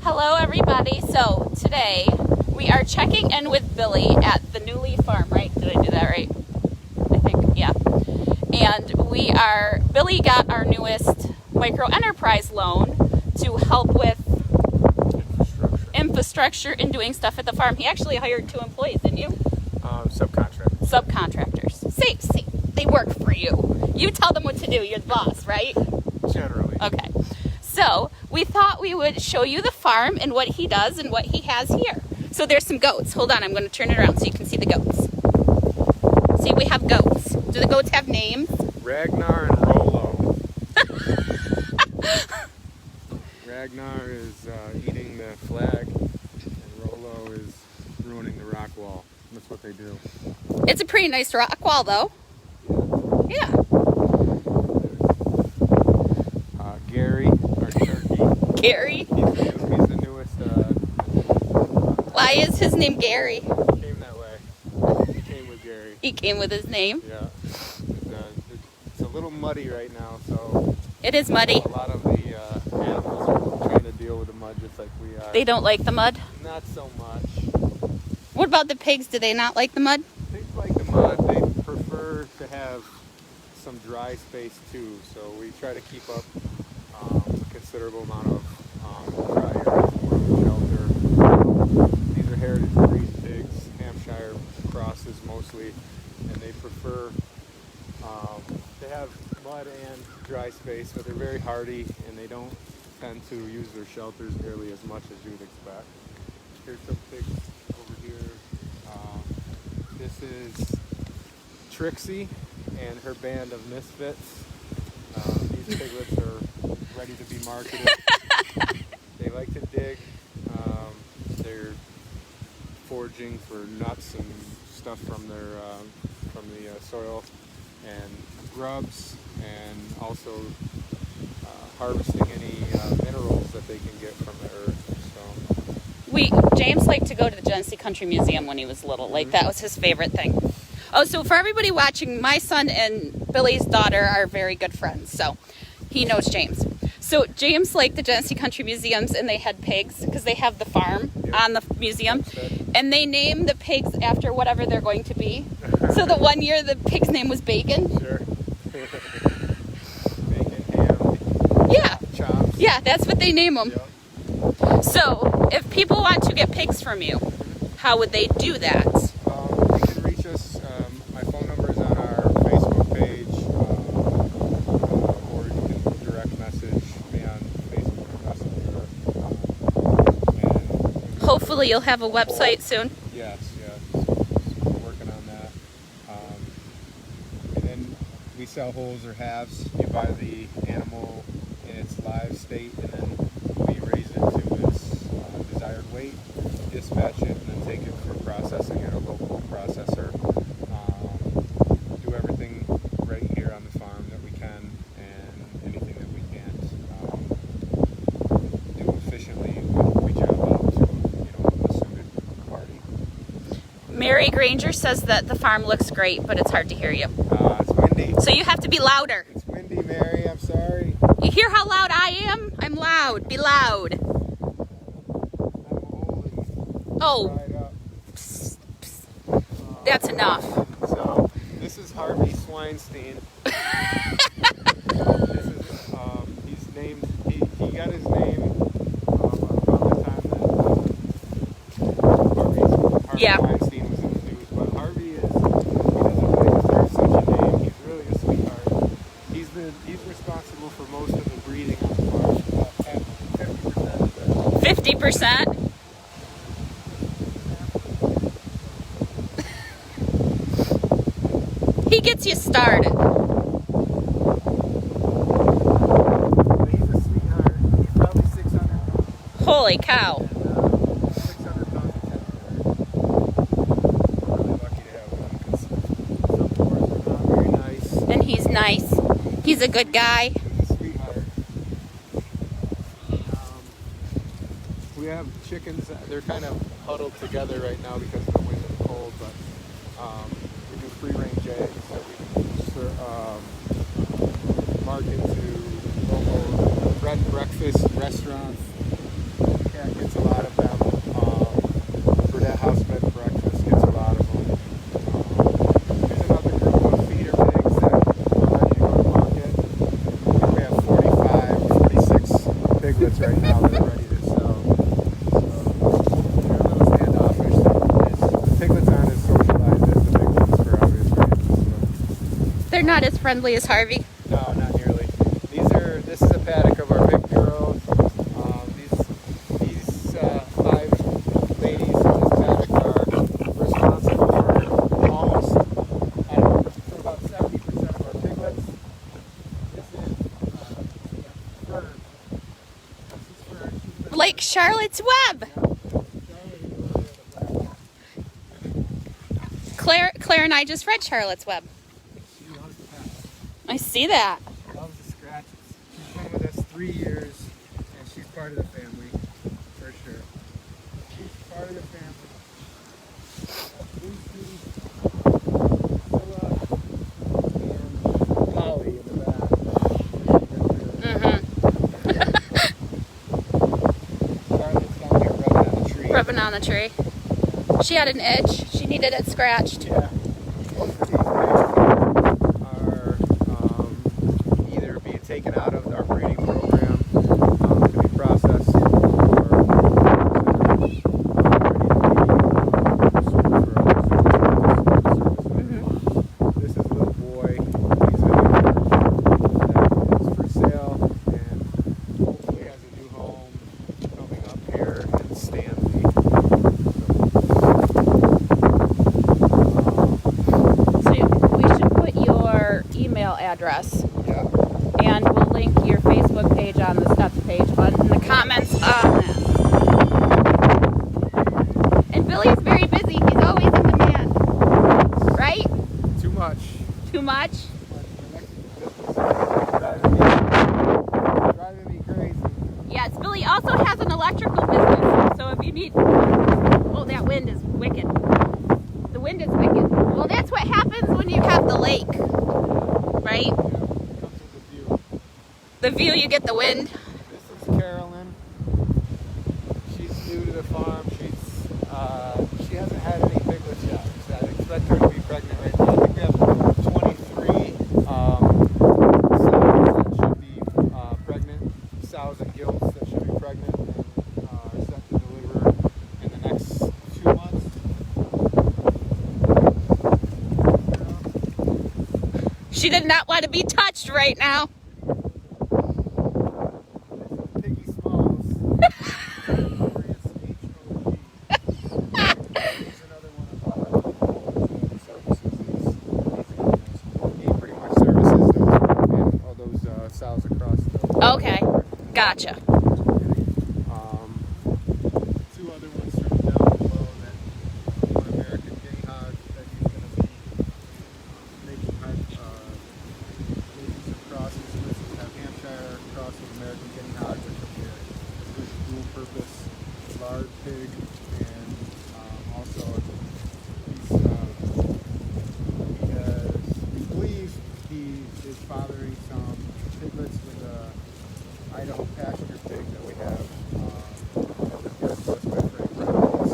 Hello everybody. So today we are checking in with Billy at the New Leaf Farm, right? Did I do that right? I think, yeah. And Billy got our newest micro enterprise loan to help with infrastructure and doing stuff at the farm. He actually hired 2 employees, didn't you? Subcontractors. See, they work for you. You tell them what to do. You're the boss, right? Generally. Okay. So we thought we would show you the farm and what he does and what he has here. So there's some goats. Hold on, I'm going to turn it around so you can see the goats. See, we have goats. Do the goats have names? Ragnar and Rollo. Ragnar is eating the flag, and Rollo is ruining the rock wall. That's what they do. It's a pretty nice rock wall, though. Yeah. Gary, our turkey. Gary? He's the newest. Why is his name Gary? He came that way. He came with Gary. He came with his name? Yeah. It's a little muddy right now, so. It is muddy. A lot of the animals are trying to deal with the mud just like we are. They don't like the mud? Not so much. What about the pigs? Do they not like the mud? Pigs like the mud. They prefer to have some dry space too, so we try to keep up a considerable amount of dry areas for the shelter. These are heritage breed pigs, Hampshire crosses mostly, and they prefer to have mud and dry space, but they're very hardy and they don't tend to use their shelters nearly as much as you would expect. Here's some pigs over here. This is Trixie and her band of misfits. These piglets are ready to be marketed. They like to dig. They're foraging for nuts and stuff from the soil, and grubs, and also harvesting any minerals that they can get from the earth. So James liked to go to the Genesee Country Museum when he was little. Like, that was his favorite thing. Oh, so for everybody watching, my son and Billy's daughter are very good friends, so he knows James. So James liked the Genesee Country Museums, and they had pigs because they have the farm on the museum, and they name the pigs after whatever they're going to be. So the one year the pig's name was Bacon. Sure. Bacon, ham, yeah, chops. Yeah, that's what they name them. Yep. So if people want to get pigs from you, how would they do that? You can reach us. My phone number is on our Facebook page, or you can direct message me on Facebook Messenger. Hopefully you'll have a website soon. Yes. We're working on that. And then we sell wholes or halves. You buy the animal in its live state, and then we raise it to its desired weight, dispatch it, and then take it for processing at a local processor. Do everything right here on the farm that we can, and anything that we can't do efficiently, we job out to a suited party. Mary Granger says that the farm looks great, but it's hard to hear you. It's windy. So you have to be louder. It's windy, Mary. I'm sorry. You hear how loud I am? I'm loud. Be loud. I'm old and Oh, dried up. psst, psst. That's enough. So this is Harvey Swinestein. This is he's named. He got his name around the time that Harvey Yeah. Weinstein was in the news. But Harvey he doesn't really deserve such a name. He's really a sweetheart. He's responsible for most of the breeding on the farm. 50% of it. 50%? He gets you started. He's a sweetheart. He's probably 600 pounds. Holy cow. 600 pounds of tender. We're really lucky to have him because some boars are not very nice. And he's nice. He's a good guy. He's a sweetheart. We have chickens. They're kind of huddled together right now because of the wind and the cold, but we do free-range eggs that we market to local bread and breakfast restaurants, Yeah, it gets a lot of them. Burnett House Bed and Breakfast gets a lot of them. There's another group of feeder pigs that are ready to go to market. I think we have 45, 46 piglets right now that are ready to sell. So they're a little standoffish. The piglets aren't as socialized as the big ones for obvious reasons. They're not as friendly as Harvey. No, not nearly. This is a paddock of our big girls. These 5 ladies in this paddock are responsible for almost, I don't know, for about 70% of our piglets. This is Fern. This is Fern. She's been Like Charlotte's Web. Claire and I just read Charlotte's Web. She loves the pets. I see that. Loves the scratches. She's been with us 3 years, and she's part of the family, for sure. She's part of the family. Priscilla and Polly in the back. Charlotte's down there rubbing on the tree. Rubbing on the tree. She had an itch. She needed it scratched. Yeah. Both of these pigs are either being taken out of our breeding program to be processed or ready to be sold for other services. This is a little boy. He's a that is for sale and hopefully has a new home coming up here in Stanley. So we should put your email address, Yeah. and we'll link your Facebook page on the steps page in the comments on this. And Billy's very busy. He's always in demand. Right? Too much. Too much? Driving me crazy. Yes, Billy also has an electrical business. So if you need... Oh, that wind is wicked. The wind is wicked. Well, that's what happens when you have the lake. Right? Yeah, it comes with the view. The view, you get the wind. This is Carolyn. She's new to the farm. She hasn't had any piglets yet. So I expect her to be pregnant right now. I think we have 23 sows that should be pregnant. Sows and gilts that should be pregnant and are set to deliver in the next 2 months. She did not want to be touched right now. Piggy Smalls. Glorious HOG. He's another one of our services. He pretty much services those sows across the Okay, gotcha. 2 other ones from down below that one American Guinea Hog that he's going to be making some crosses with. We have Hampshire cross with American Guinea Hog, which will be a good dual purpose lard pig, and also we believe he is fathering some piglets with a Idaho pasture pig that we have. That was given to us by Frank Reynolds.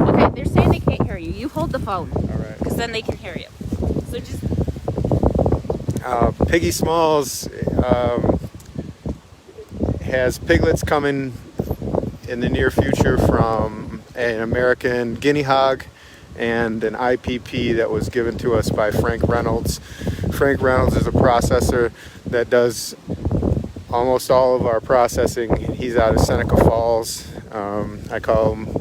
Okay, they're saying they can't hear you. You hold the phone, All right. because then they can hear you. So just... Piggy Smalls has piglets coming in the near future from an American Guinea Hog and an IPP that was given to us by Frank Reynolds. Frank Reynolds is a processor that does almost all of our processing. He's out of Seneca Falls. I call him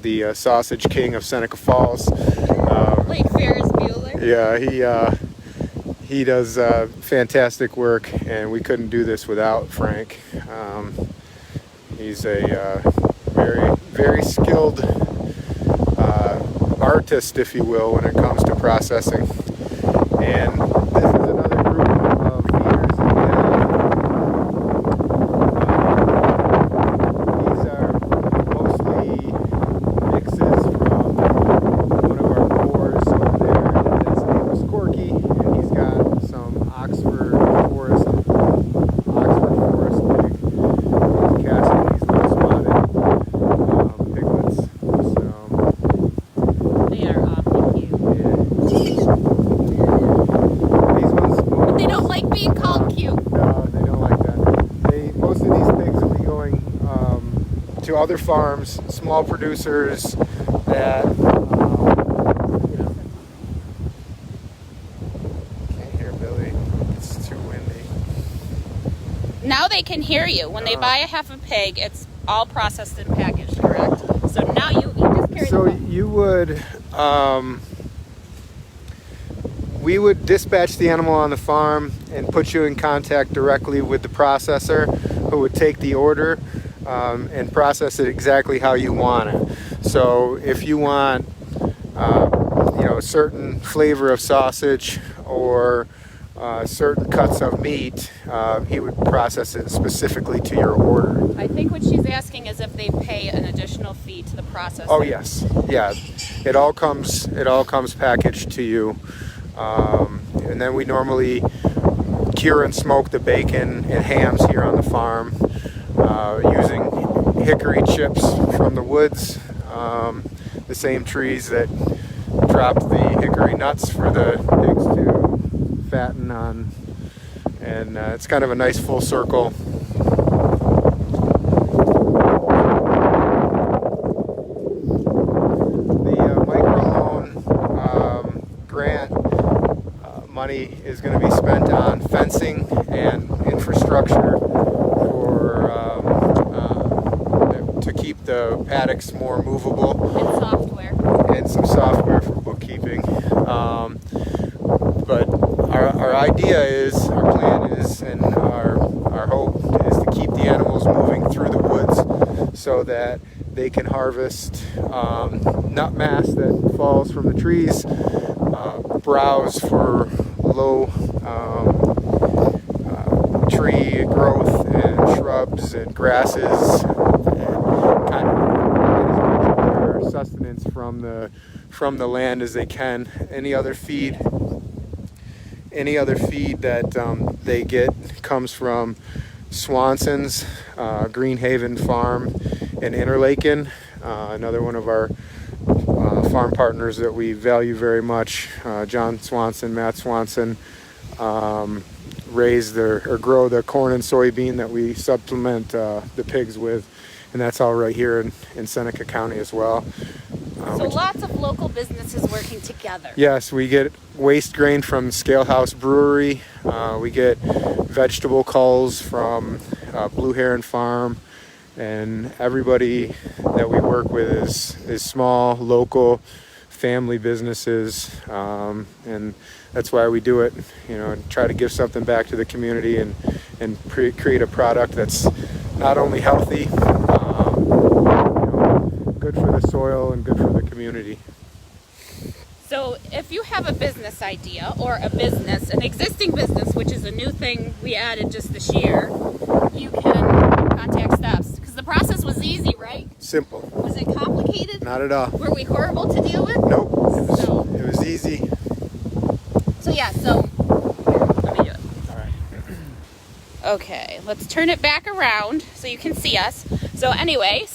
the Sausage King of Seneca Falls. Like Ferris Bueller? Yeah, he does fantastic work, and we couldn't do this without Frank. He's a very, very skilled artist, if you will, when it comes to processing. And this is another group of feeders that we have. These are mostly mixes from one of our boars over there. His name was Corky, and he's got some Oxford Forest pig. He's casting these little spotted to other farms, small producers that can't hear Billy. It's too windy. Now they can hear you. When they buy a half a pig, it's all processed and packaged, correct? So now you just carry So the phone. you would, we would dispatch the animal on the farm and put you in contact directly with the processor, who would take the order and process it exactly how you want it. So if you want, a certain flavor of sausage or certain cuts of meat, he would process it specifically to your order. I think what she's asking is if they pay an additional fee to the processor. Oh yes, yeah. It all comes packaged to you, and then we normally cure and smoke the bacon and hams here on the farm using hickory chips from the woods, the same trees that dropped the hickory nuts for the pigs to fatten on, and it's kind of a nice full circle. Money is going to be spent on fencing and infrastructure to keep the paddocks more movable. And software. And some software for bookkeeping. But our idea is, our plan is, and our hope is to keep the animals moving through the woods so that they can harvest nut mass that falls from the trees, browse for low tree growth and shrubs and grasses, and kind of get their sustenance from the land as they can. Any other feed that they get comes from Swanson's, Greenhaven Farm in Interlaken, another one of our farm partners that we value very much. John Swanson, Matt Swanson, grow the corn and soybean that we supplement the pigs with, and that's all right here in Seneca County as well. So lots of local businesses working together. Yes, we get waste grain from Scalehouse Brewery. We get vegetable culls from Blue Heron Farm. And everybody that we work with is small, local, family businesses, and that's why we do it. Try to give something back to the community and create a product that's not only healthy, good for the soil and good for the community. So if you have a business idea or an existing business, which is a new thing we added just this year, you can contact Steps. Because the process was easy, right? Simple. Was it complicated? Not at all. Were we horrible to deal with? Nope. It was easy. So let me do it. All right. Okay, let's turn it back around so you can see us. So anyway,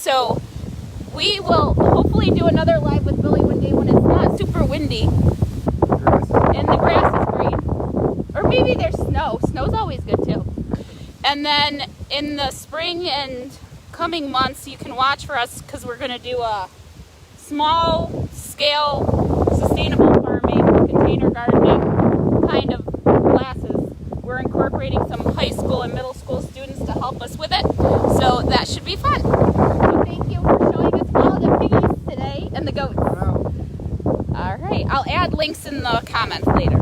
we will hopefully do another live with Billy one day when it's not super windy and the grass is green. Or maybe there's snow. Snow's always good too. And then in the spring and coming months, you can watch for us because we're going to do a small scale sustainable farming, container gardening kind of classes. We're incorporating some high school and middle school students to help us with it. So that should be fun. So thank you for showing us all the piggies today and the goats. All right. I'll add links in the comments later.